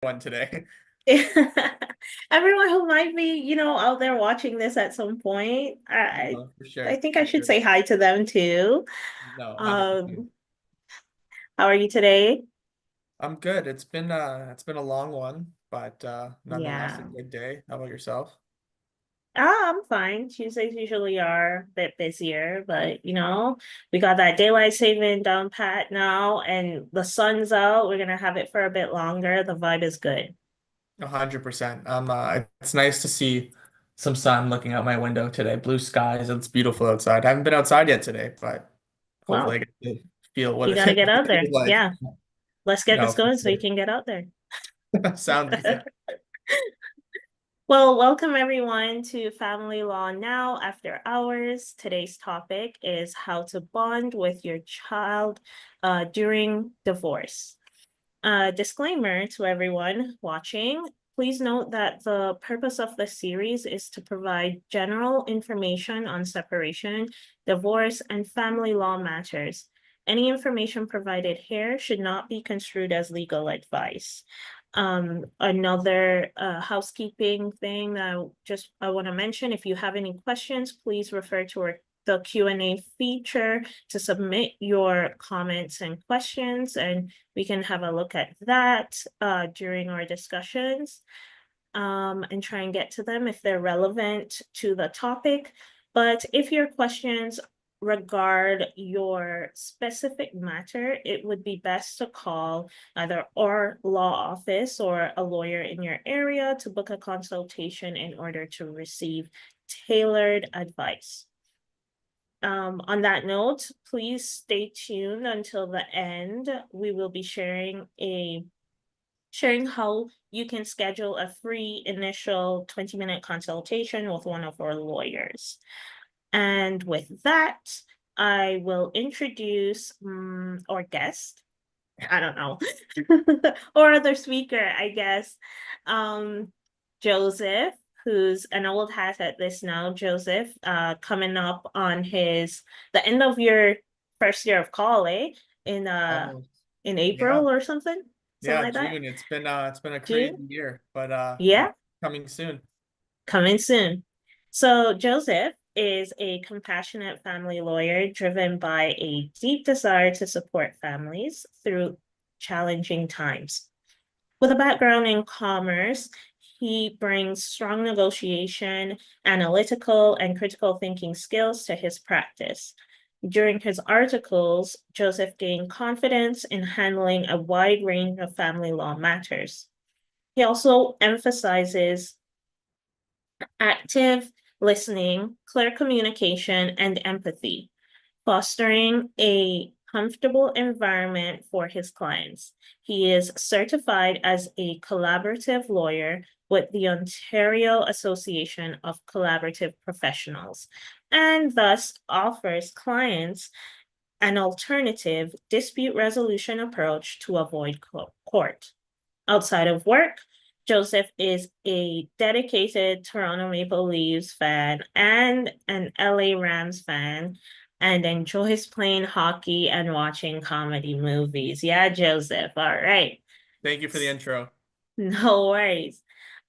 one today. Everyone who might be, out there watching this at some point, No, for I sure, think I for should sure. say hi to them too. No, 100%. Um, how are you today? I'm good. It's been a long one, but nonetheless a Yeah. good day. How about yourself? I'm fine. Tuesdays usually are a bit busier, but we got that daylight saving down pat now, and the sun's out. We're gonna have it for a bit longer. The vibe is good. 100%. It's nice to see some sun looking out my window today. Blue skies. It's beautiful outside. I haven't been outside yet today, but hopefully I Well, get to feel what you it, gotta get out what it there. feels like. Yeah. Let's get No, this for going so you sure. can get out there. Sounds good. Well, welcome everyone to Family Law Now After Hours. Today's topic is how to bond with your child during divorce. Disclaimer to everyone watching. Please note that the purpose of the series is to provide general information on separation, divorce, and family law matters. Any information provided here should not be construed as legal advice. Another housekeeping thing that I want to mention, if you have any questions, please refer to the Q&A feature to submit your comments and questions, and we can have a look at that during our discussions and try and get to them if they're relevant to the topic. But if your questions regard your specific matter, it would be best to call either our law office or a lawyer in your area to book a consultation in order to receive tailored advice. On that note, please stay tuned until the end. We will be sharing how you can schedule a free initial 20-minute consultation with one of our lawyers. And with that, I will introduce our guest. I don't know, or other speaker, I guess. Um, Joseph, who's an old hat at this now. Joseph, coming up on the end of your first year of college Almost. in Yeah. April or something Yeah, like that. June. It's been a crazy June, year, but yeah, coming soon. coming soon. So Joseph is a compassionate family lawyer driven by a deep desire to support families through challenging times. With a background in commerce, he brings strong negotiation, analytical, and critical thinking skills to his practice. During his articles, Joseph gained confidence in handling a wide range of family law matters. He also emphasizes active listening, clear communication, and empathy, fostering a comfortable environment for his clients. He is certified as a collaborative lawyer with the Ontario Association of Collaborative Professionals and thus offers clients an alternative dispute resolution approach to avoid court. Outside of work, Joseph is a dedicated Toronto Maple Leafs fan and an LA Rams fan and enjoys playing hockey and watching comedy movies. Yeah, Joseph. All right. Thank you for the intro. No worries.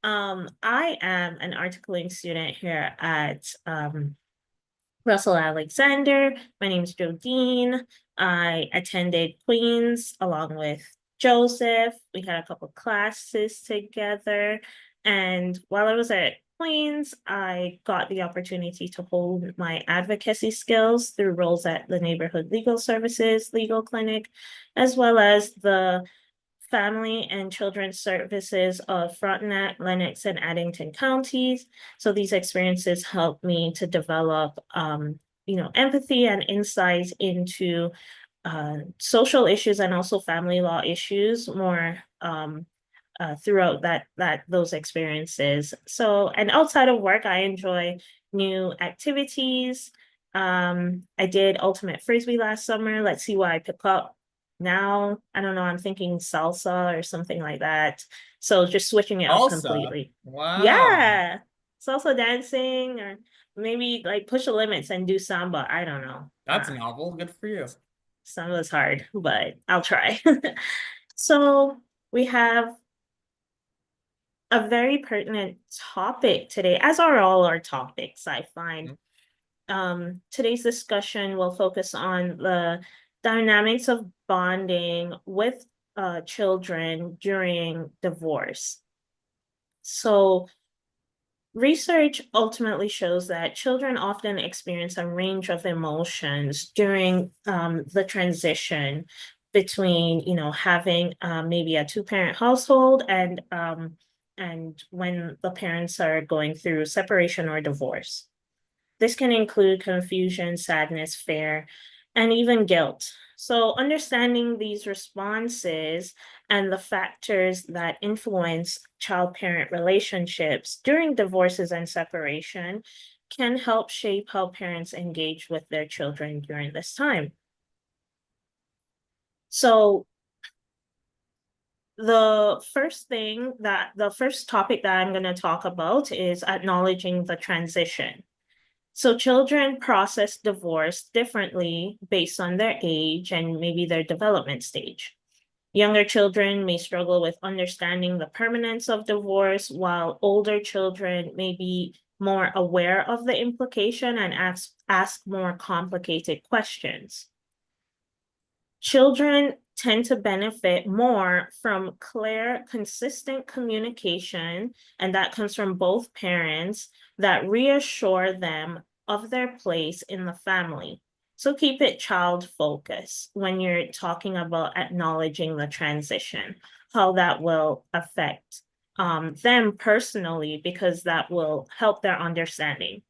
I am an articling student here at Russell Alexander. My name is Jodine. I attended Queens along with Joseph. We had a couple classes together. And while I was at Queens, I got the opportunity to hold my advocacy skills through roles at the Neighborhood Legal Services Legal Clinic, as well as the Family and Children's Services of Frontenac, Lennox, and Addington counties. So these experiences helped me to develop, empathy and insight into social issues and also family law issues more throughout those experiences. So, and outside of work, I enjoy new activities. I did ultimate frisbee last summer. Let's see what I pick up now. I don't know. I'm thinking salsa or something like that. So just switching it up Salsa. completely. Wow. Yeah, salsa dancing or maybe like push the limits and do samba. I don't know. That's novel. Good for you. Samba's hard, but I'll try. So we have a very pertinent topic today, as are all our topics, I find. Today's discussion will focus on the dynamics of bonding with children during divorce. So, research ultimately shows that children often experience a range of emotions during the transition between, having maybe a two-parent household and when the parents are going through separation or divorce. This can include confusion, sadness, fear, and even guilt. So, understanding these responses and the factors that influence child parent relationships during divorces and separation can help shape how parents engage with their children during this time. So, the first topic that I'm going to talk about is acknowledging the transition. So children process divorce differently based on their age and maybe their development stage. Younger children may struggle with understanding the permanence of divorce, while older children may be more aware of the implication and ask more complicated questions. Children tend to benefit more from clear, consistent communication, and that comes from both parents that reassure them of their place in the family. So keep it child focused when you're talking about acknowledging the transition, how that will affect them personally, because that will help their understanding.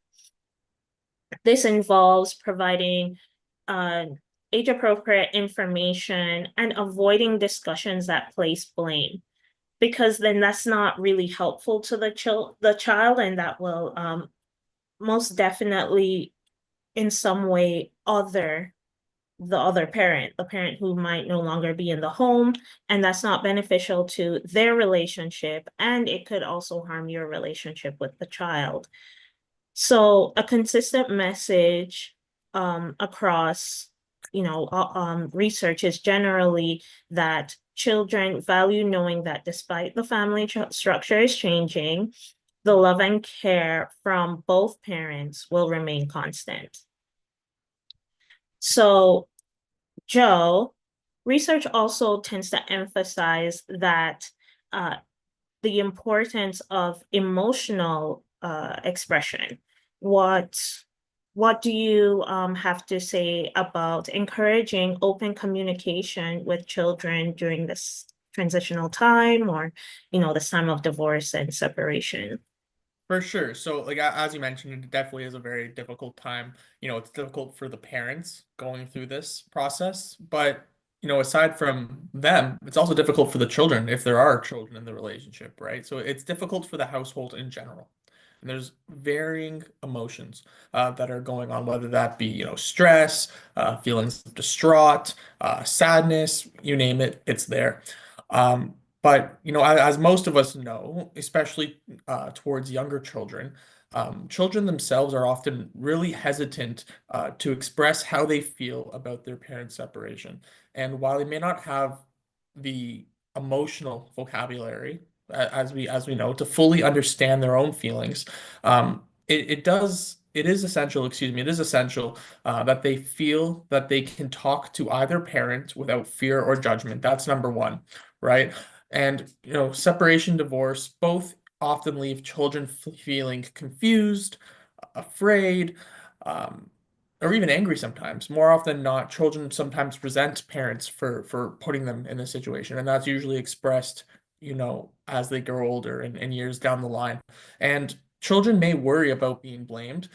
This involves providing uh, age appropriate information and avoiding discussions that place blame, because then that's not really helpful to the child, and that will most definitely in some way other the other parent, the parent who might no longer be in the home, and that's not beneficial to their relationship, and it could also harm your relationship with the child. So a consistent message across, research is generally that children value knowing that despite the family structure is changing, the love and care from both parents will remain constant. So, Joe, research also tends to emphasize that uh, the importance of emotional expression. What what do you have to say about encouraging open communication with children during this transitional time, or this time of divorce and separation? For sure. So, like as you mentioned, it definitely is a very difficult time. It's difficult for the parents going through this process, but aside from them, it's also difficult for the children if there are children in the relationship, right? So it's difficult for the household in general. And there's varying emotions that are going on, whether that be, stress, feelings of distraught, sadness, you name it, it's there. But as most of us know, especially towards younger children, children themselves are often really hesitant to express how they feel about their parents' separation. And while they may not have the emotional vocabulary, as we know, to fully understand their own feelings, it is essential, excuse me, it is essential that they feel that they can talk to either parent without fear or judgment. That's number one, right? And, separation, divorce, both often leave children feeling confused, afraid, um, or even angry sometimes. More often than not, children sometimes resent parents for putting them in this situation, and that's usually expressed, as they grow older and years down the line. And children may worry about being blamed,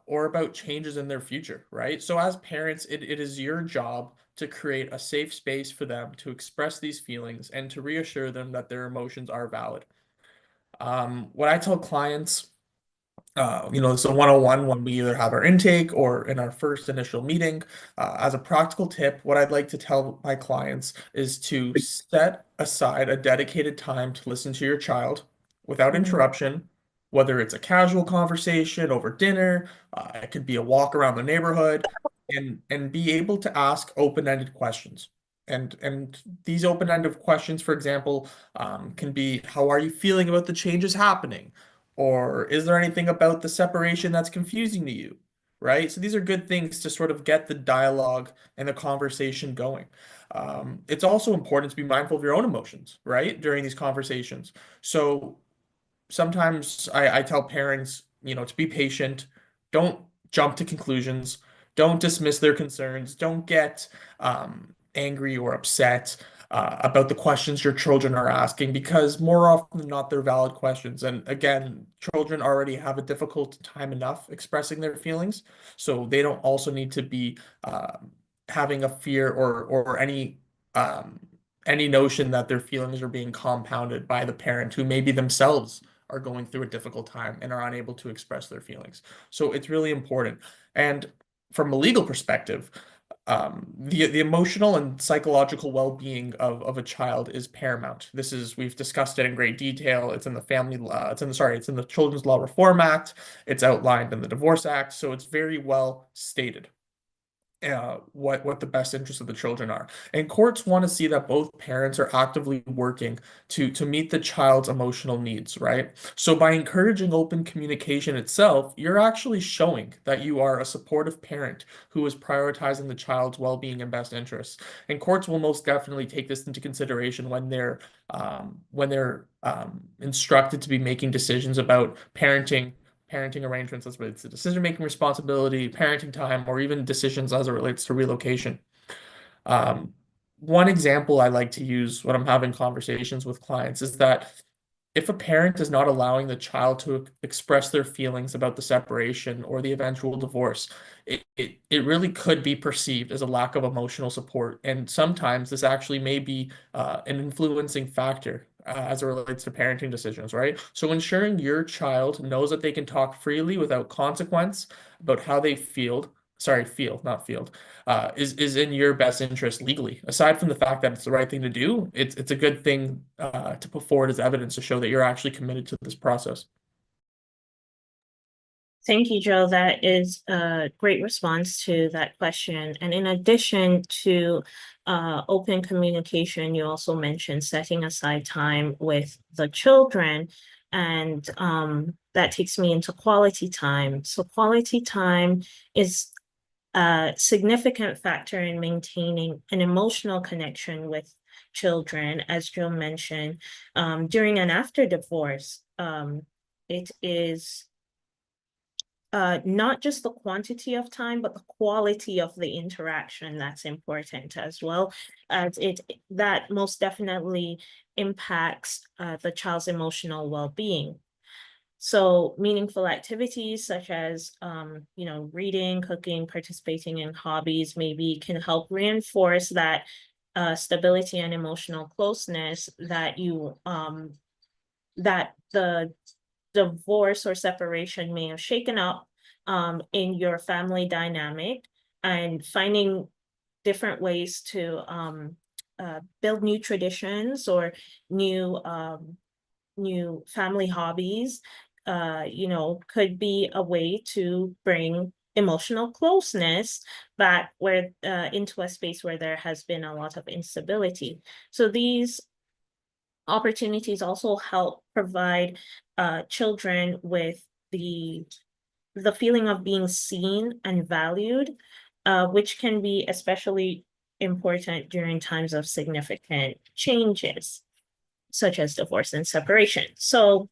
or about changes in their future, right? So as parents, it is your job to create a safe space for them to express these feelings and to reassure them that their emotions are valid. What I tell clients, it's a 101 when we either have our intake or in our first initial meeting. As a practical tip, what I'd like to tell my clients is to set aside a dedicated time to listen to your child without Mm. interruption, whether it's a casual conversation over dinner, it could be a walk around the neighborhood, and be able to ask open-ended questions. And these open-ended questions, for example, can be, how are you feeling about the changes happening? Or is there anything about the separation that's confusing to you? Right? So these are good things to sort of get the dialogue and the conversation going. It's also important to be mindful of your own emotions, right? During these conversations. So sometimes I tell parents, to be patient, don't jump to conclusions, don't dismiss their concerns, don't get angry or upset about the questions your children are asking, because more often than not, they're valid questions. And again, children already have a difficult time enough expressing their feelings, so they don't also need to be having a fear or um, any notion that their feelings are being compounded by the parent who maybe themselves are going through a difficult time and are unable to express their feelings. So it's really important. And from a legal perspective, the emotional and psychological well-being of a child is paramount. We've discussed it in great detail. It's in the it's in the Children's Law Reform Act. It's outlined in the Divorce Act. So it's very well stated what the best interests of the children are. And courts want to see that both parents are actively working to meet the child's emotional needs, right? So by encouraging open communication itself, you're actually showing that you are a supportive parent who is prioritizing the child's well-being and best interests. And courts will most definitely take this into consideration when they're instructed to be making decisions about parenting arrangements as it relates to decision-making responsibility, parenting time, or even decisions as it relates to relocation. Um, One example I like to use when I'm having conversations with clients is that if a parent is not allowing the child to express their feelings about the separation or the eventual divorce, it really could be perceived as a lack of emotional support. And sometimes this actually may be an influencing factor as it relates to parenting decisions, right? So ensuring your child knows that they can talk freely without consequence about how they feel, not field, is in your best interest legally. Aside from the fact that it's the right thing to do, it's a good thing to put forward as evidence to show that you're actually committed to this process. Thank you, Joe. That is a great response to that question. And in addition to open communication, you also mentioned setting aside time with the children. And that takes me into quality time. So quality time is a significant factor in maintaining an emotional connection with children, as Joe mentioned, during and after divorce. It is not just the quantity of time, but the quality of the interaction that's important as well, as it that most definitely impacts the child's emotional well-being. So meaningful activities such as, reading, cooking, participating in hobbies maybe can help reinforce that stability and emotional closeness that the divorce or separation may have shaken up in your family dynamic, and finding different ways to build new traditions or new new family hobbies, could be a way to bring emotional closeness back where into a space where there has been a lot of instability. So these opportunities also help provide children with the feeling of being seen and valued, which can be especially important during times of significant changes, such as divorce and separation. So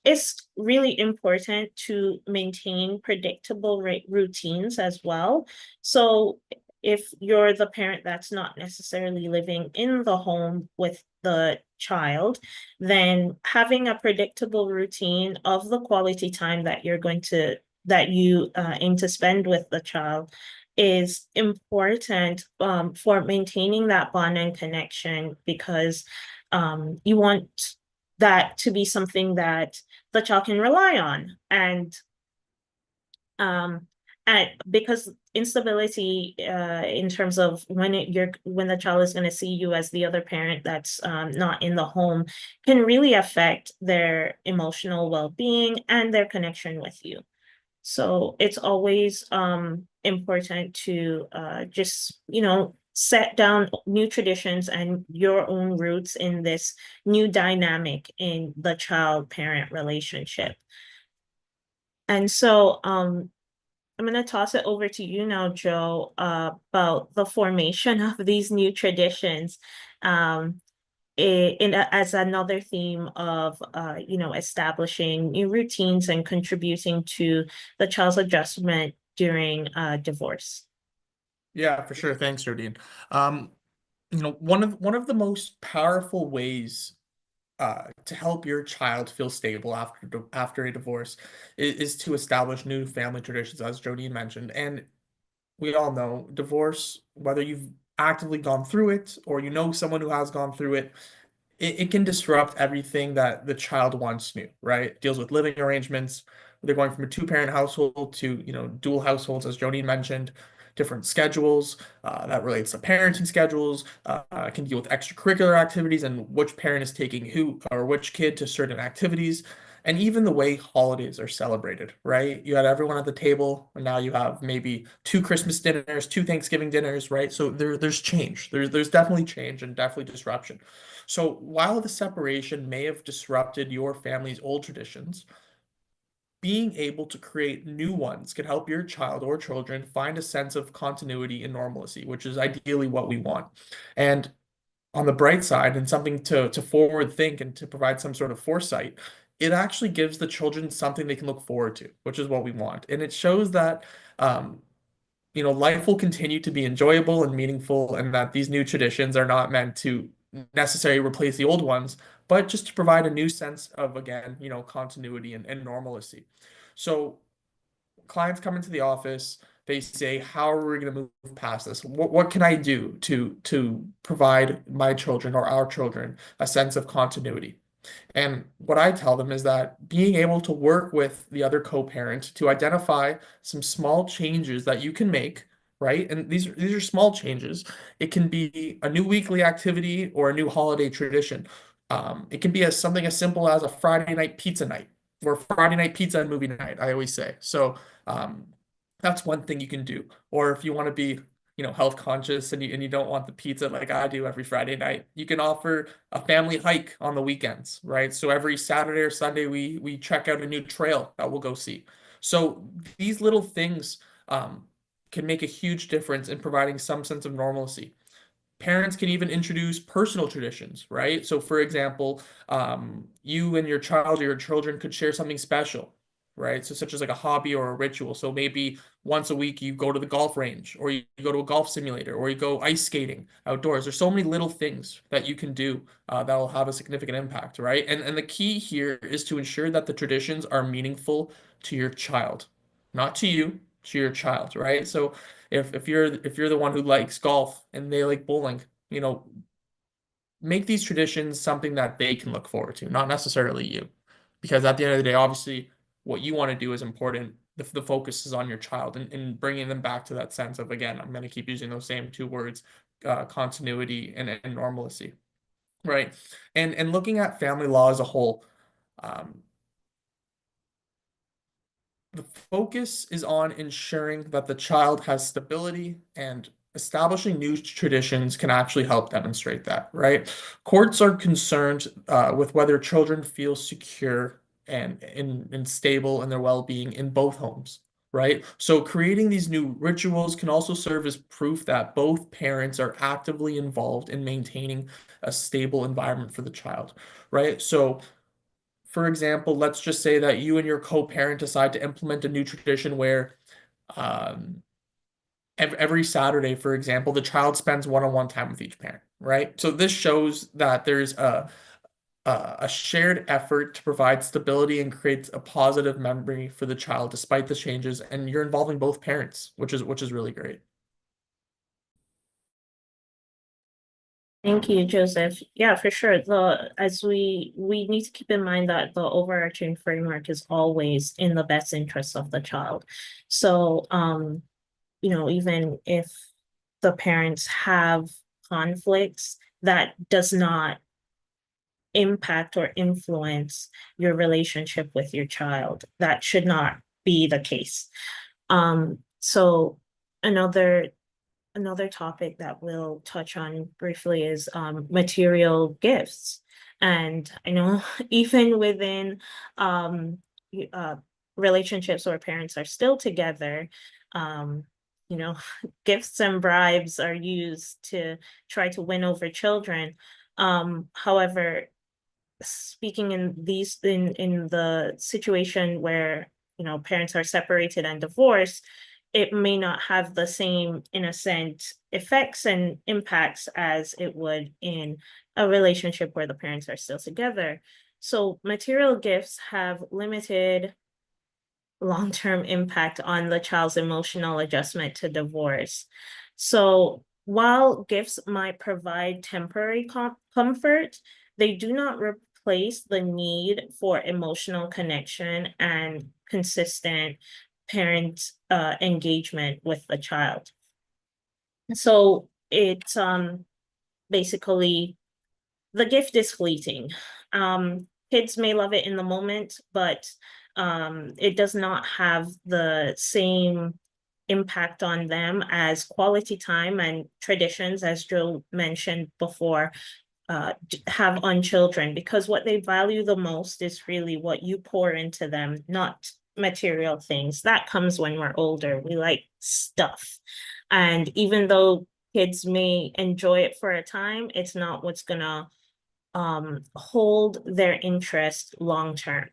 it's really important to maintain predictable routines as well. So if you're the parent that's not necessarily living in the home with the child, then having a predictable routine of the quality time that you aim to spend with the child is important for maintaining that bond and connection, because you want that to be something that the child can rely on. Um, and because instability in terms of when the child is going to see you as the other parent that's not in the home can really affect their emotional well-being and their connection with you. So it's always important to just set down new traditions and your own roots in this new dynamic in the child-parent relationship. And so I'm going to toss it over to you now, Joe, about the formation of these new traditions. Um, as another theme of establishing new routines and contributing to the child's adjustment during divorce. Yeah, for sure. Thanks, Jodine. Um, one of the most powerful ways to help your child feel stable after a divorce is to establish new family traditions, as Jodine mentioned. And we all know divorce, whether you've actively gone through it or you know someone who has gone through it, it can disrupt everything that the child once knew, right? It deals with living arrangements. They're going from a two-parent household to, dual households, as Jody mentioned, different schedules that relates to parenting schedules, can deal with extracurricular activities and which parent is taking who or which kid to certain activities, and even the way holidays are celebrated, right? You had everyone at the table, and now you have maybe two Christmas dinners, two Thanksgiving dinners, right? So there's change. There's definitely change and definitely disruption. So while the separation may have disrupted your family's old traditions, being able to create new ones can help your child or children find a sense of continuity and normalcy, which is ideally what we want. And on the bright side, and something to forward think and to provide some sort of foresight, it actually gives the children something they can look forward to, which is what we want. And it shows that um, life will continue to be enjoyable and meaningful, and that these new traditions are not meant to necessarily replace the old ones, but just to provide a new sense of, again, continuity and normalcy. So clients come into the office, they say, how are we going to move past this? What can I do to provide my children or our children a sense of continuity? And what I tell them is that being able to work with the other co-parent to identify some small changes that you can make, right? And these are small changes. It can be a new weekly activity or a new holiday tradition. It can be something as simple as a Friday night pizza night or Friday night pizza and movie night, I always say. So um, that's one thing you can do. Or if you want to be health conscious and you don't want the pizza like I do every Friday night, you can offer a family hike on the weekends, right? So every Saturday or Sunday we check out a new trail that we'll go see. So these little things can make a huge difference in providing some sense of normalcy. Parents can even introduce personal traditions, right? So, for example, you and your child or your children could share something special, right? So, such as like a hobby or a ritual. So, maybe once a week you go to the golf range, or you go to a golf simulator, or you go ice skating outdoors. There's so many little things that you can do that will have a significant impact, right? And the key here is to ensure that the traditions are meaningful to your child, not to you, to your child, right? So, if you're the one who likes golf and they like bowling, make these traditions something that they can look forward to, not necessarily you. Because at the end of the day, obviously, what you want to do is important. The focus is on your child and bringing them back to that sense of, again, I'm going to keep using those same two words, continuity and normalcy, right? And looking at family law as a whole, um, the focus is on ensuring that the child has stability, and establishing new traditions can actually help demonstrate that, right? Courts are concerned with whether children feel secure and stable in their well-being in both homes, right? So creating these new rituals can also serve as proof that both parents are actively involved in maintaining a stable environment for the child, right? So for example, let's just say that you and your co-parent decide to implement a new tradition where um, every Saturday, for example, the child spends one-on-one time with each parent, right? So this shows that there's a shared effort to provide stability and create a positive memory for the child despite the changes, and you're involving both parents, which is really great. Thank you, Joseph. Yeah, for sure. The as we need to keep in mind that the overarching framework is always in the best interest of the child. So, even if the parents have conflicts, that does not impact or influence your relationship with your child. That should not be the case. So another another topic that we'll touch on briefly is material gifts. And I know even within um, uh, relationships where parents are still together, um, you know, gifts and bribes are used to try to win over children. However, speaking in the situation where parents are separated and divorced, it may not have the same innocent effects and impacts as it would in a relationship where the parents are still together. So material gifts have limited long-term impact on the child's emotional adjustment to divorce. So while gifts might provide temporary comfort, they do not replace the need for emotional connection and consistent parent engagement with the child. So it's basically the gift is fleeting. Kids may love it in the moment, but it does not have the same impact on them as quality time and traditions, as Joe mentioned before, have on children, because what they value the most is really what you pour into them, not material things. That comes when we're older. We like stuff. And even though kids may enjoy it for a time, it's not what's gonna hold their interest long term.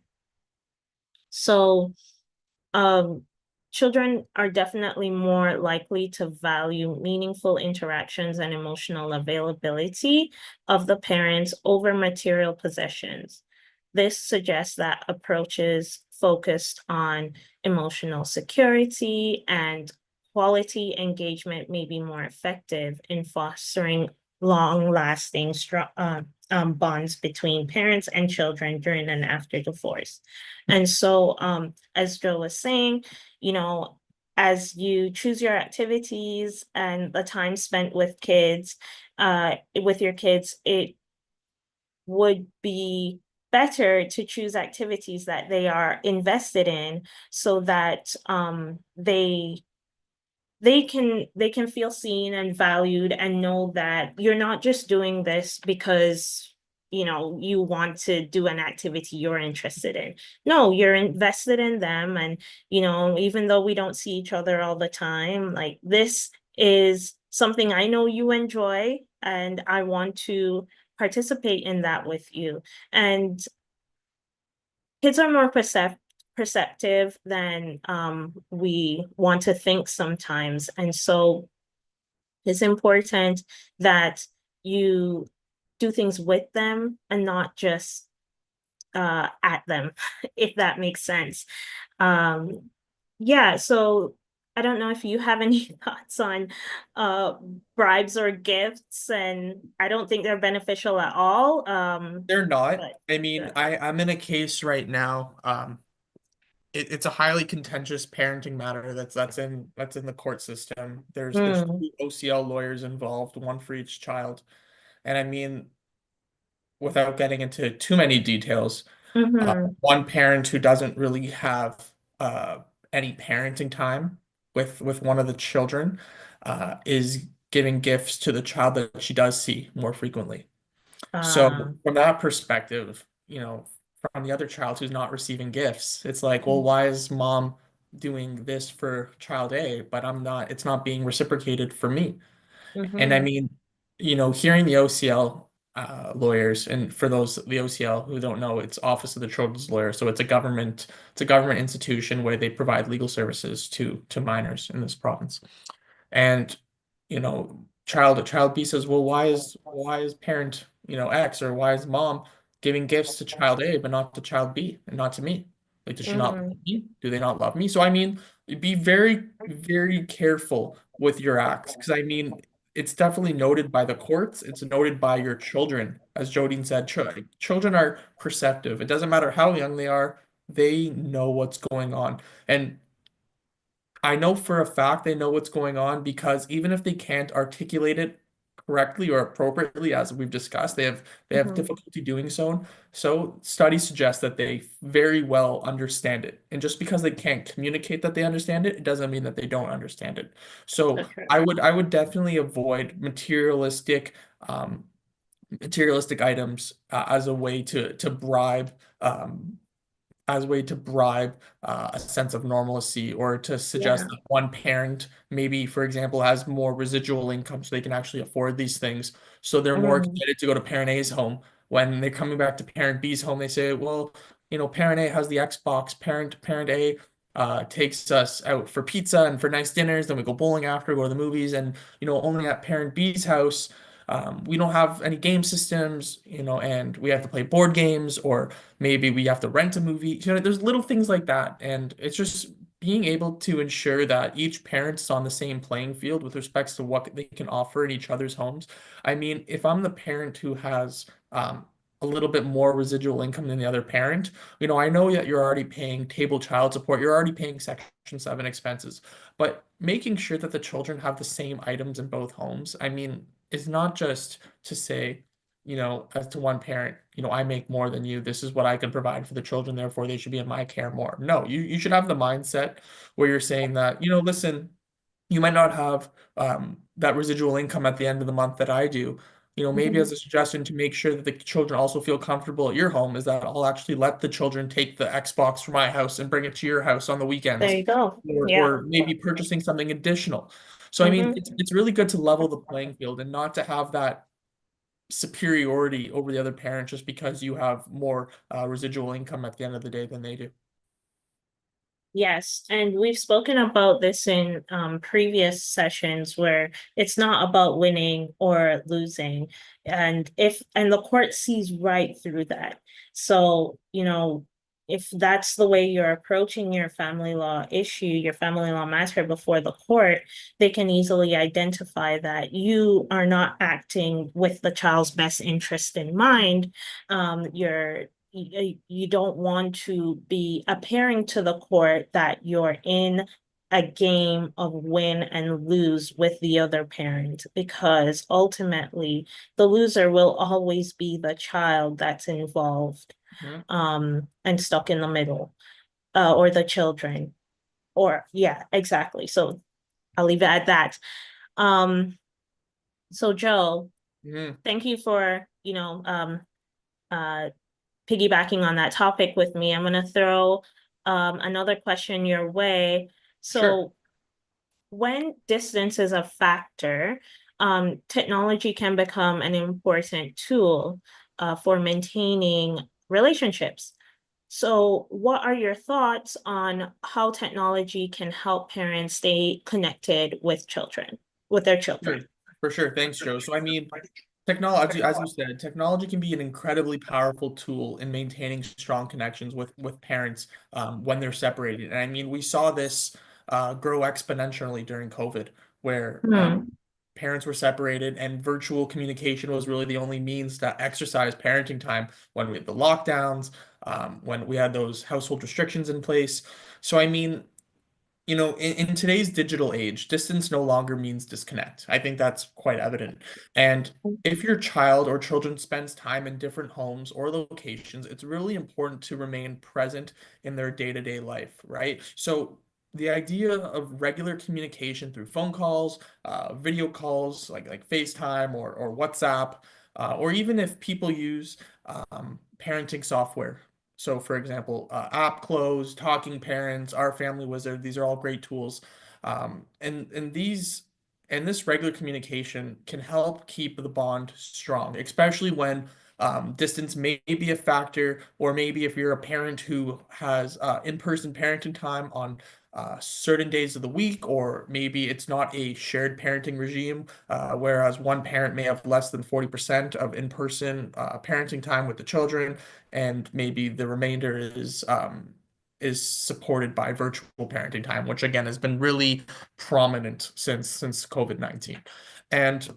So um, children are definitely more likely to value meaningful interactions and emotional availability of the parents over material possessions. This suggests that approaches focused on emotional security and quality engagement may be more effective in fostering long-lasting bonds between parents and children during and after divorce. And so, as Joe was saying, as you choose your activities and the time spent with your kids, it would be better to choose activities that they are invested in so that they can feel seen and valued and know that you're not just doing this because you want to do an activity you're interested in. No, you're invested in them, and even though we don't see each other all the time, like, this is something I know you enjoy and I want to participate in that with you. And kids are more perceptive than we want to think sometimes. And so it's important that you do things with them and not just at them, if that makes sense. Um, yeah, so I don't know if you have any thoughts on uh, bribes or gifts, and I don't think they're beneficial at all. They're not. But I mean, uh, I'm in a case right now. It's a highly contentious parenting matter that's in the court system. There's mm, two OCL lawyers involved, one for each child. And I mean, without getting into too many details, mhm, one parent who doesn't really have uh, any parenting time with one of the children is giving gifts to the child that she does see more frequently. So uh, from that perspective, from the other child who's not receiving gifts, it's like, well, why is mom doing this for child A, but it's not being reciprocated for me? And I mhm, mean, hearing the OCL lawyers, and for the OCL who don't know, it's Office of the Children's Lawyer. So it's a government institution where they provide legal services to minors in this province. And child B says, well, why is parent X, or why is mom giving gifts to child A but not to child B and not to me? Like, does she not love mhm, me? Do they not love me? So I mean, be very, very careful with your acts, because I mean, it's definitely noted by the courts. It's noted by your children. As Jodine said, children are perceptive. It doesn't matter how young they are, they know what's going on. And I know for a fact they know what's going on, because even if they can't articulate it correctly or appropriately, as we've discussed, they have Mhm. difficulty doing so. So studies suggest that they very well understand it. And just because they can't communicate that they understand it, it doesn't mean that they don't understand it. So Okay. I would definitely avoid um, materialistic items as a way to bribe as a way to bribe a sense of normalcy, or to suggest Yeah. that one parent, maybe, for example, has more residual income so they can actually afford these things. So they're more Mhm. excited to go to parent A's home. When they're coming back to parent B's home, they say, well, parent A has the Xbox, parent A takes us out for pizza and for nice dinners, then we go bowling after, go to the movies, and only at parent B's house, we don't have any game systems, and we have to play board games, or maybe we have to rent a movie. There's little things like that. And it's just being able to ensure that each parent's on the same playing field with respects to what they can offer in each other's homes. I mean, if I'm the parent who has a little bit more residual income than the other parent, I know that you're already paying table child support, you're already paying Section 7 expenses, but making sure that the children have the same items in both homes, I mean, is not just to say, as to one parent, I make more than you. This is what I can provide for the children, therefore they should be in my care more. No, you should have the mindset where you're saying that, listen, you might not have that residual income at the end of the month that I do. Maybe as Mhm. a suggestion to make sure that the children also feel comfortable at your home is that I'll actually let the children take the Xbox from my house and bring it to your house on the There weekends, you go. or Yeah. or maybe purchasing something additional. So I mean, Hmm. it's really good to level the playing field and not to have that superiority over the other parent just because you have more residual income at the end of the day than they do. Yes, and we've spoken about this in previous sessions where it's not about winning or losing, and the court sees right through that. So, if that's the way you're approaching your family law issue, your family law matter before the court, they can easily identify that you are not acting with the child's best interest in mind. You don't want to be appearing to the court that you're in a game of win and lose with the other parent, because ultimately the loser will always be the child that's involved, Mhm. and stuck in the middle, or the children, or yeah, exactly. So I'll leave it at that. um so Joe, Mhm. thank you for uh piggybacking on that topic with me. I'm going to throw another question your way. Sure. So, when distance is a factor, technology can become an important tool for maintaining relationships. So, what are your thoughts on how technology can help parents stay connected with their Sure. children? For sure. Thanks, Joe. So I mean, technology, as you said, technology can be an incredibly powerful tool in maintaining strong connections with parents when they're separated. And I mean, we saw this grow exponentially during COVID, where Hmm. parents were separated and virtual communication was really the only means to exercise parenting time when we had the lockdowns, when we had those household restrictions in place. So I mean, in today's digital age, distance no longer means disconnect. I think that's quite evident. And if your child or children spends time in different homes or locations, it's really important to remain present in their day-to-day life, right? So the idea of regular communication through phone calls, video calls like FaceTime or WhatsApp, or even if people use parenting software. So, for example, App Close, Talking Parents, Our Family Wizard, these are all great tools. And this regular communication can help keep the bond strong, especially when distance may be a factor, or maybe if you're a parent who has in-person parenting time on certain days of the week, or maybe it's not a shared parenting regime, whereas one parent may have less than 40% of in-person parenting time with the children, and maybe the remainder is supported by virtual parenting time, which again has been really prominent since COVID-19. And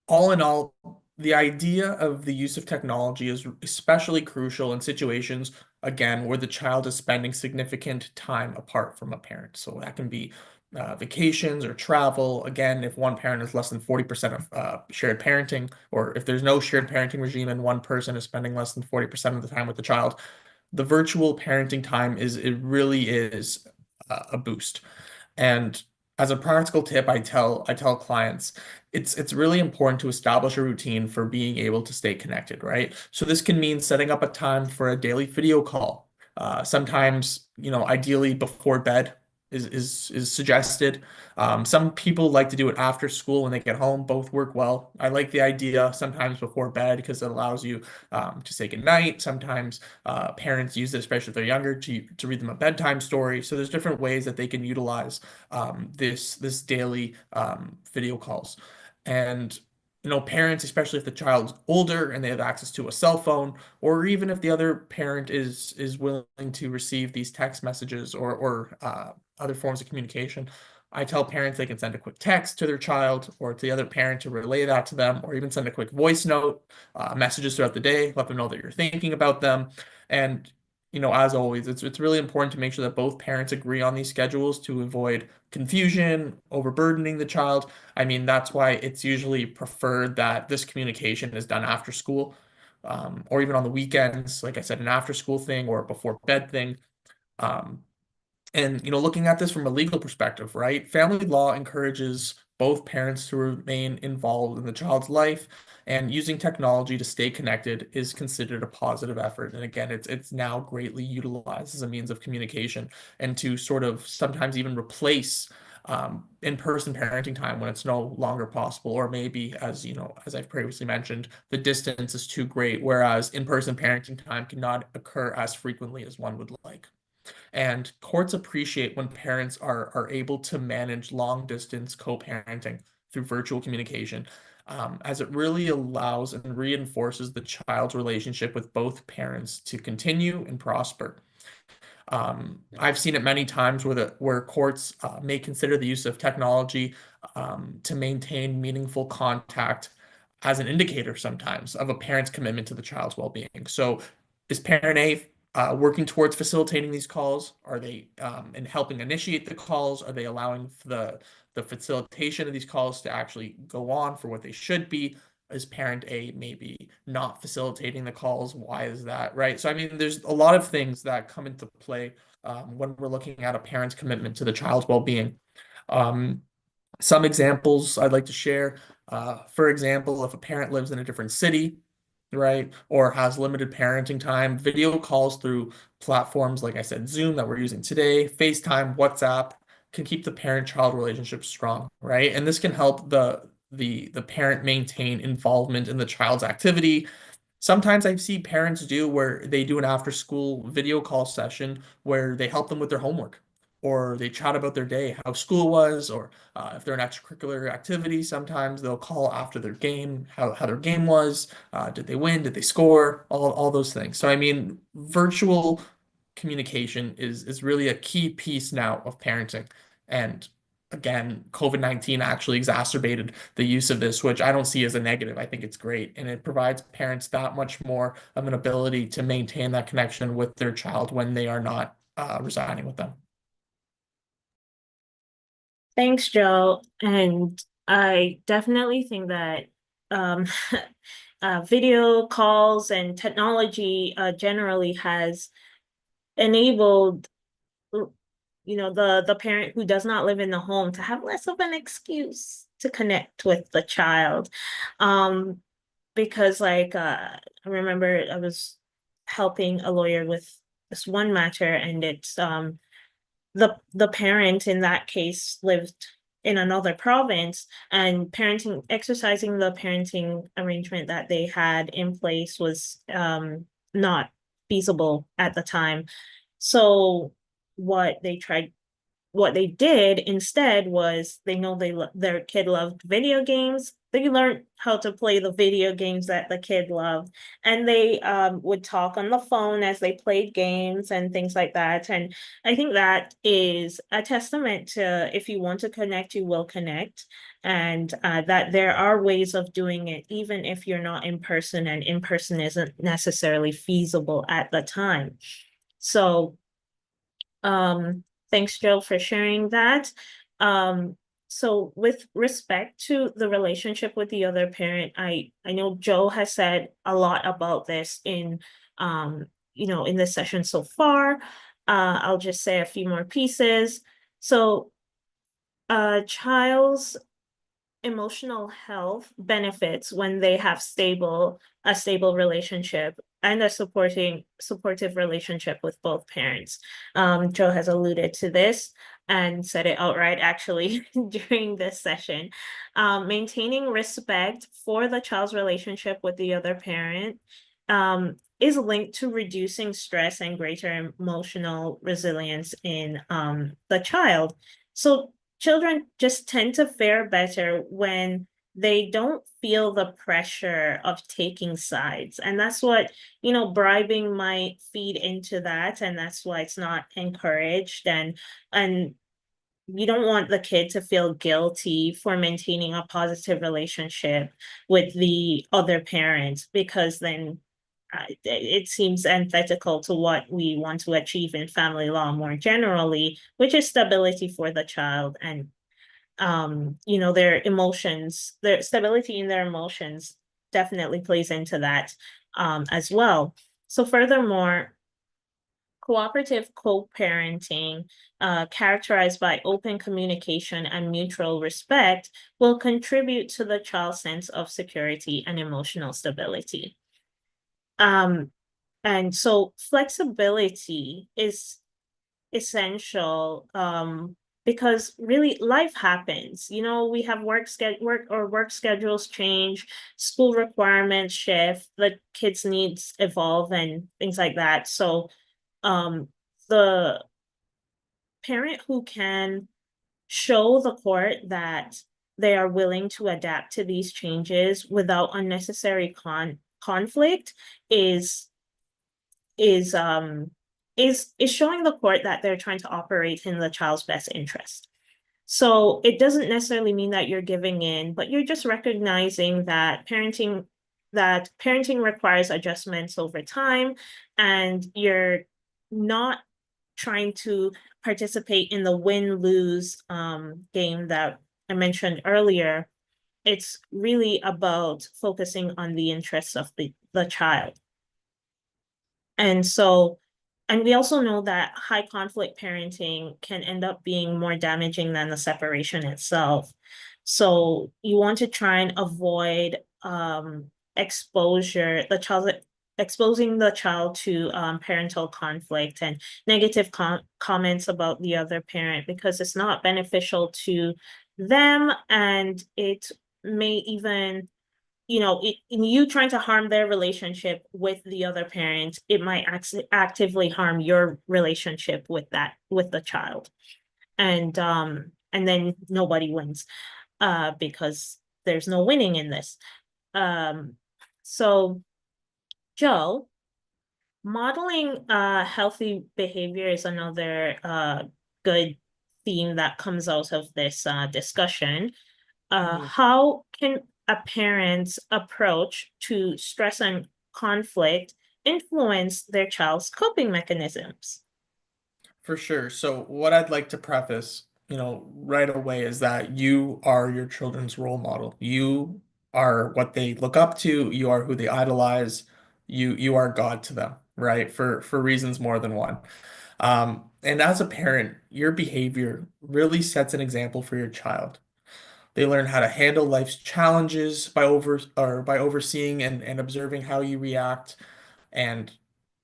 all in all, the idea of the use of technology is especially crucial in situations, again, where the child is spending significant time apart from a parent. So that can be vacations or travel. Again, if one parent is less than 40% of shared parenting, or if there's no shared parenting regime and one person is spending less than 40% of the time with the child, the virtual parenting time it really is a boost. And as a practical tip, I tell clients it's really important to establish a routine for being able to stay connected, right? So this can mean setting up a time for a daily video call. Sometimes, ideally before bed is suggested. Some people like to do it after school when they get home. Both work well. I like the idea sometimes before bed because it allows you to say goodnight. Sometimes parents use it, especially if they're younger, to read them a bedtime story. So there's different ways that they can utilize this daily video calls. And parents, especially if the child's older and they have access to a cell phone, or even if the other parent is willing to receive these text messages or other forms of communication, I tell parents they can send a quick text to their child or to the other parent to relay that to them, or even send a quick voice note, messages throughout the day, let them know that you're thinking about them. And as always, it's really important to make sure that both parents agree on these schedules to avoid confusion, overburdening the child. I mean, that's why it's usually preferred that this communication is done after school, or even on the weekends, like I said, an after school thing or a before bed thing. Um, and looking at this from a legal perspective, right? Family law encourages both parents to remain involved in the child's life, and using technology to stay connected is considered a positive effort. And again, it's now greatly utilized as a means of communication and to sort of sometimes even replace in-person parenting time when it's no longer possible, or maybe as I've previously mentioned, the distance is too great, whereas in-person parenting time cannot occur as frequently as one would like. And courts appreciate when parents are able to manage long distance co-parenting through virtual communication, as it really allows and reinforces the child's relationship with both parents to continue and prosper. I've seen it many times where courts may consider the use of technology to maintain meaningful contact as an indicator sometimes of a parent's commitment to the child's well-being. So, is parent A working towards facilitating these calls? Are they and helping initiate the calls? Are they allowing the facilitation of these calls to actually go on for what they should be? Is parent A maybe not facilitating the calls? Why is that, right? So, I mean, there's a lot of things that come into play when we're looking at a parent's commitment to the child's well-being. Um, some examples I'd like to share. For example, if a parent lives in a different city, right, or has limited parenting time, video calls through platforms like I said, Zoom that we're using today, FaceTime, WhatsApp can keep the parent-child relationship strong, right? And this can help the parent maintain involvement in the child's activity. Sometimes I see parents do where they do an after school video call session where they help them with their homework, or they chat about their day, how school was, or if they're an extracurricular activity, sometimes they'll call after their game, how their game was, did they win, did they score, all those things. So I mean, virtual communication is really a key piece now of parenting. And again, COVID-19 actually exacerbated the use of this, which I don't see as a negative. I think it's great. And it provides parents that much more of an ability to maintain that connection with their child when they are not residing with them. Thanks, Joe. And I definitely think that um, video calls and technology generally has enabled, the parent who does not live in the home to have less of an excuse to connect with the child. Um, because I remember I was helping a lawyer with this one matter, and it's the parent in that case lived in another province, and parenting exercising the parenting arrangement that they had in place was not feasible at the time. So what they tried what they did instead was, they know their kid loved video games. They learned how to play the video games that the kid loved, and they would talk on the phone as they played games and things like that. And I think that is a testament to, if you want to connect, you will connect, and that there are ways of doing it, even if you're not in person, and in person isn't necessarily feasible at the time. So thanks, Joe, for sharing that. Um, so with respect to the relationship with the other parent, I know Joe has said a lot about this um, in this session so far. I'll just say a few more pieces. So a child's emotional health benefits when they have a stable relationship and a supportive relationship with both parents. Joe has alluded to this and said it outright actually during this session. Maintaining respect for the child's relationship with the other parent is linked to reducing stress and greater emotional resilience in the child. So children just tend to fare better when they don't feel the pressure of taking sides. And that's what, bribing might feed into that. And that's why it's not encouraged. And you don't want the kid to feel guilty for maintaining a positive relationship with the other parent, because then it seems antithetical to what we want to achieve in family law more generally, which is stability for the child and their emotions, their stability in their emotions definitely plays into that as well. So furthermore, cooperative co-parenting, characterized by open communication and mutual respect, will contribute to the child's sense of security and emotional stability. Um, and so flexibility is essential because really life happens. We have work schedules change, school requirements shift, the kids' needs evolve and things like that. So um the parent who can show the court that they are willing to adapt to these changes without unnecessary conflict is is um is showing the court that they're trying to operate in the child's best interest. So it doesn't necessarily mean that you're giving in, but you're just recognizing that parenting requires adjustments over time, and you're not trying to participate in the win-lose game that I mentioned earlier. It's really about focusing on the interests of the child. And so, and we also know that high conflict parenting can end up being more damaging than the separation itself. So you want to try and avoid exposure, the child exposing the child to parental conflict and negative comments about the other parent, because it's not beneficial to them, and it may even in you trying to harm their relationship with the other parent, it might actively harm your relationship with the child. And then nobody wins because there's no winning in this. So Joe, modeling healthy behavior is another good theme that comes out of this discussion. Mhm. How can a parent's approach to stress and conflict influence their child's coping mechanisms? For sure. So what I'd like to preface, right away is that you are your children's role model. You are what they look up to. You are who they idolize. You are God to them, right? For reasons more than one. And as a parent, your behavior really sets an example for your child. They learn how to handle life's challenges by overseeing and observing how you react. And,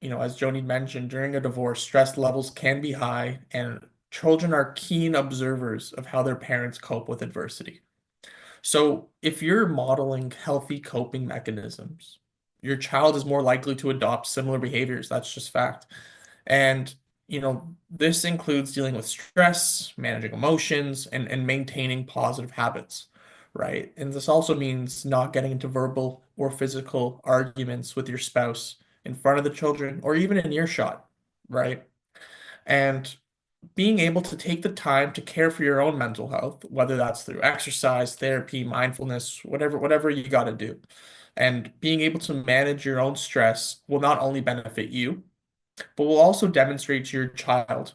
as Joni mentioned, during a divorce, stress levels can be high, and children are keen observers of how their parents cope with adversity. So, if you're modeling healthy coping mechanisms, your child is more likely to adopt similar behaviors. That's just fact. And, this includes dealing with stress, managing emotions, and maintaining positive habits, right? And this also means not getting into verbal or physical arguments with your spouse in front of the children or even in earshot, right? And being able to take the time to care for your own mental health, whether that's through exercise, therapy, mindfulness, whatever you got to do. And being able to manage your own stress will not only benefit you, but will also demonstrate to your child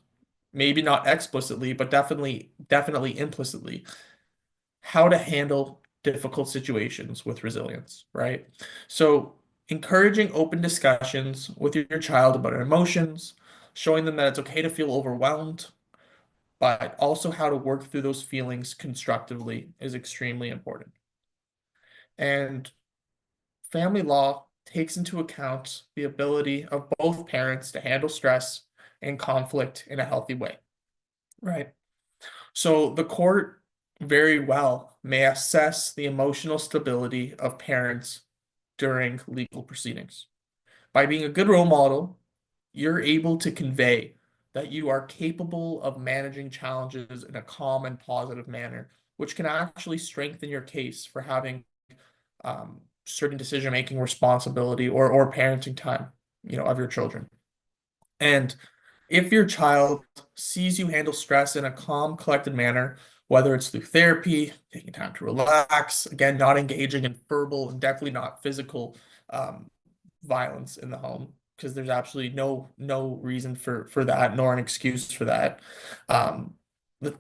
maybe not explicitly, but definitely implicitly, how to handle difficult situations with resilience, right? So, encouraging open discussions with your child about emotions, showing them that it's okay to feel overwhelmed, but also how to work through those feelings constructively is extremely important. And family law takes into account the ability of both parents to handle stress and conflict in a healthy way, right? So the court very well may assess the emotional stability of parents during legal proceedings. By being a good role model, you're able to convey that you are capable of managing challenges in a calm and positive manner, which can actually strengthen your case for having certain decision-making responsibility or parenting time, of your children. And if your child sees you handle stress in a calm, collected manner, whether it's through therapy, taking time to relax, again, not engaging in verbal and definitely not physical um, violence in the home, because there's absolutely no reason for that, nor an excuse for that. Um,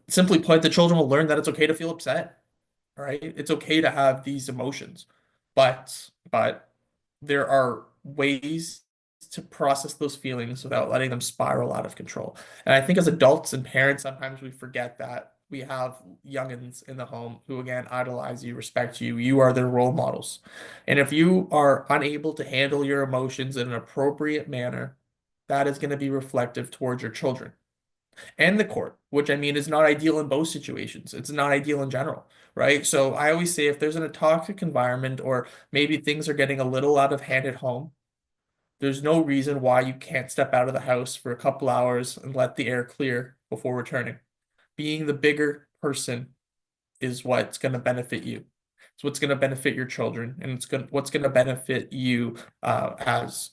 Simply put, the children will learn that it's okay to feel upset, right? It's okay to have these emotions, but there are ways to process those feelings without letting them spiral out of control. And I think as adults and parents, sometimes we forget that we have youngins in the home who again idolize you, respect you. You are their role models. And if you are unable to handle your emotions in an appropriate manner, that is going to be reflective towards your children and the court, which I mean is not ideal in both situations. It's not ideal in general, right? So I always say if there's in a toxic environment or maybe things are getting a little out of hand at home, there's no reason why you can't step out of the house for a couple hours and let the air clear before returning. Being the bigger person is what's going to benefit you. It's what's going to benefit your children, and what's going to benefit you as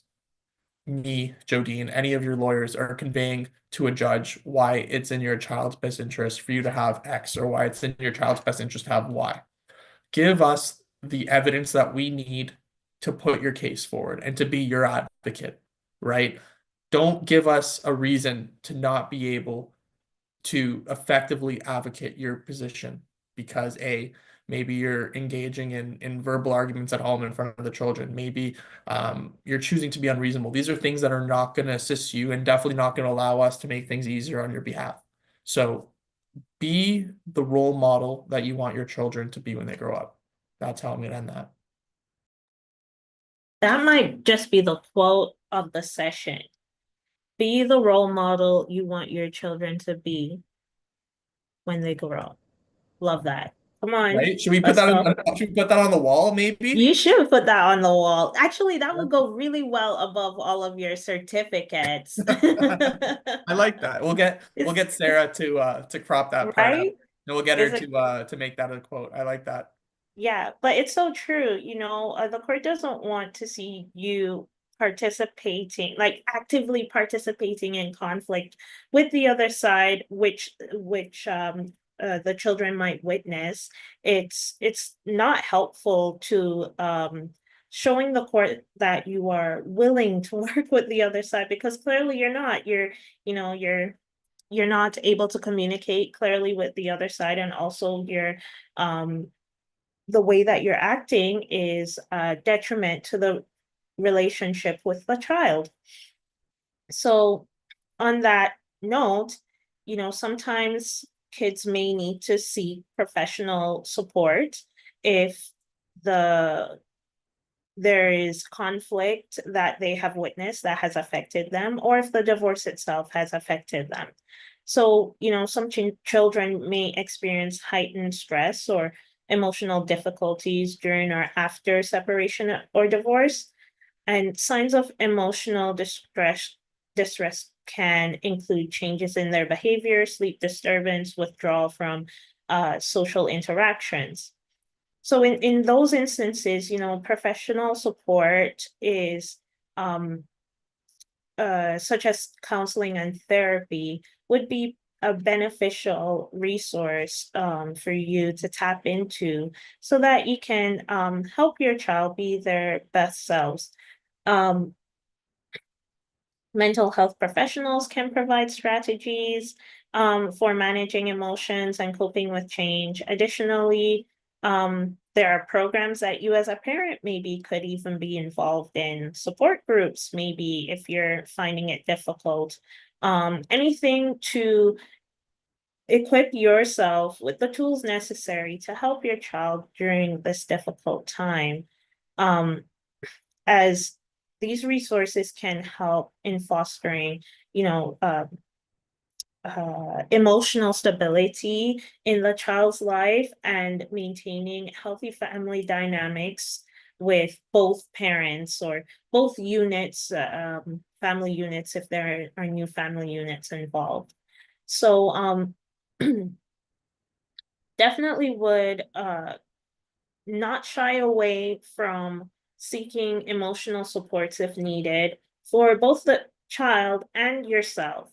me, Jodine, any of your lawyers are conveying to a judge why it's in your child's best interest for you to have X or why it's in your child's best interest to have Y. Give us the evidence that we need to put your case forward and to be your advocate, right? Don't give us a reason to not be able to effectively advocate your position because maybe you're engaging in verbal arguments at home in front of the children. Maybe you're choosing to be unreasonable. These are things that are not going to assist you and definitely not going to allow us to make things easier on your behalf. So be the role model that you want your children to be when they grow up. That's how I'm going to end that. That might just be the quote of the session. Be the role model you want your children to be when they grow up. Love that. Come on, Right? Should we put let's that go. should we put that on the wall, maybe? You should put that on the wall. Actually, that Yeah. would go really well above all of your certificates. I like that. We'll It's, get Sarah to crop that part out. right? And we'll get her Is it to make that a quote. I like that. Yeah, but it's so true, the court doesn't want to see you participating, like actively participating in conflict with the other side, which the children might witness. It's not helpful to showing the court that you are willing to work with the other side because clearly you're not. You know, you're not able to communicate clearly with the other side, and also you're the way that you're acting is a detriment to the relationship with the child. So, on that note, sometimes kids may need to seek professional support if the there is conflict that they have witnessed that has affected them, or if the divorce itself has affected them. So, some children may experience heightened stress or emotional difficulties during or after separation or divorce. And signs of emotional distress can include changes in their behavior, sleep disturbance, withdrawal from social interactions. So in those instances, professional support is such as counseling and therapy would be a beneficial resource for you to tap into so that you can help your child be their best selves. Um, Mental health professionals can provide strategies for managing emotions and coping with change. Additionally, there are programs that you as a parent maybe could even be involved in, support groups, maybe if you're finding it difficult. Anything to equip yourself with the tools necessary to help your child during this difficult time. Um, as these resources can help in fostering, you know, emotional stability in the child's life and maintaining healthy family dynamics with both parents or both units, family units, if there are new family units involved. So definitely would not shy away from seeking emotional supports if needed for both the child and yourself.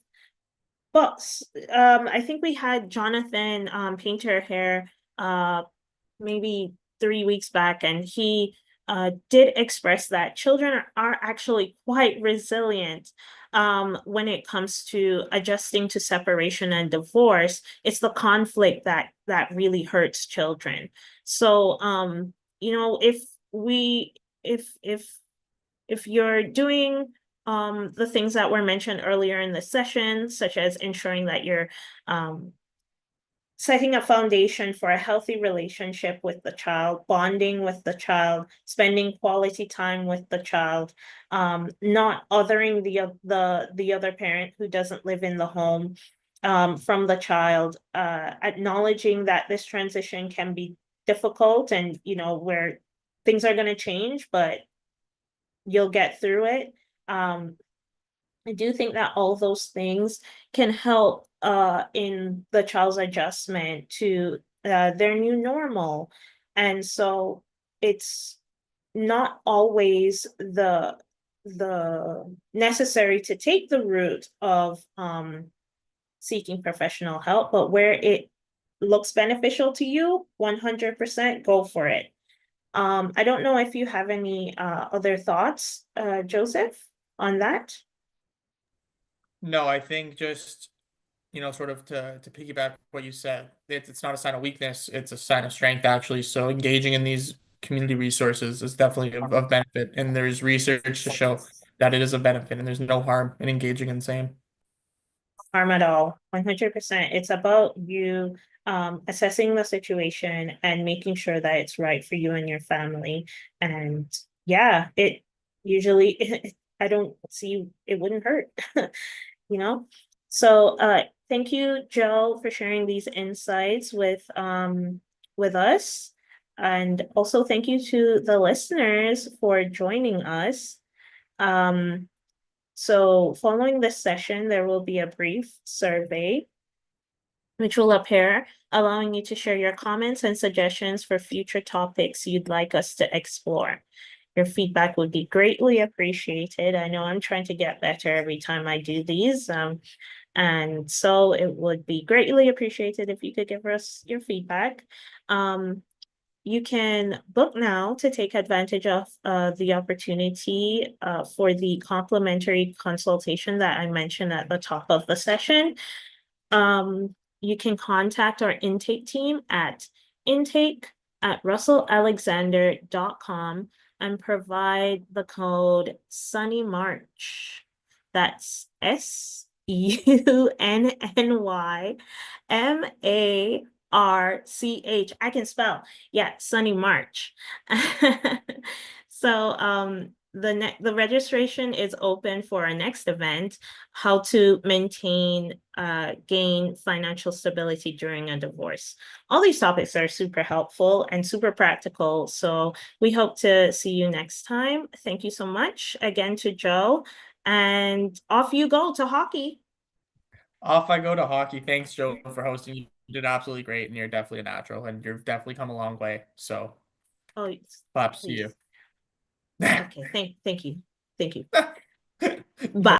Books. I think we had Jonathan Painter here maybe 3 weeks back, and he did express that children are actually quite resilient when it comes to adjusting to separation and divorce. It's the conflict that really hurts children. So, if we if you're doing the things that were mentioned earlier in the session, such as ensuring that you're setting a foundation for a healthy relationship with the child, bonding with the child, spending quality time with the child, not othering the other parent who doesn't live in the home from the child, acknowledging that this transition can be difficult and where things are going to change, but you'll get through it. I do think that all those things can help in the child's adjustment to their new normal. And so it's not always the necessary to take the route of seeking professional help, but where it looks beneficial to you, 100% go for it. I don't know if you have any other thoughts, Joseph, on that. No, I think just, sort of to piggyback what you said, it's not a sign of weakness, it's a sign of strength, actually. So engaging in these community resources is definitely of benefit. And there's research to show that it is a benefit, and there's no harm in engaging in same. Harm at all. 100%. It's about you assessing the situation and making sure that it's right for you and your family. And yeah, it usually, I don't see it wouldn't hurt, you know? So thank you, Joe, for sharing these insights with us. And also thank you to the listeners for joining us. Um, so following this session, there will be a brief survey which will appear, allowing you to share your comments and suggestions for future topics you'd like us to explore. Your feedback would be greatly appreciated. I know I'm trying to get better every time I do these. And so it would be greatly appreciated if you could give us your feedback. You can book now to take advantage of the opportunity for the complimentary consultation that I mentioned at the top of the session. You can contact our intake team at intake@russellalexander.com and provide the code Sunny March. That's SUNNYMARCH. I can spell. Yeah, Sunny March. So the registration is open for our next event, how to gain financial stability during a divorce. All these topics are super helpful and super practical. So we hope to see you next time. Thank you so much again to Joe. And off you go to hockey. Off I go to hockey. Thanks, Joe, for hosting. You did absolutely great, and you're definitely a natural, and you've definitely come a long way. So, Oh, claps to you. please. Okay. Thank you. Thank you. No Bye.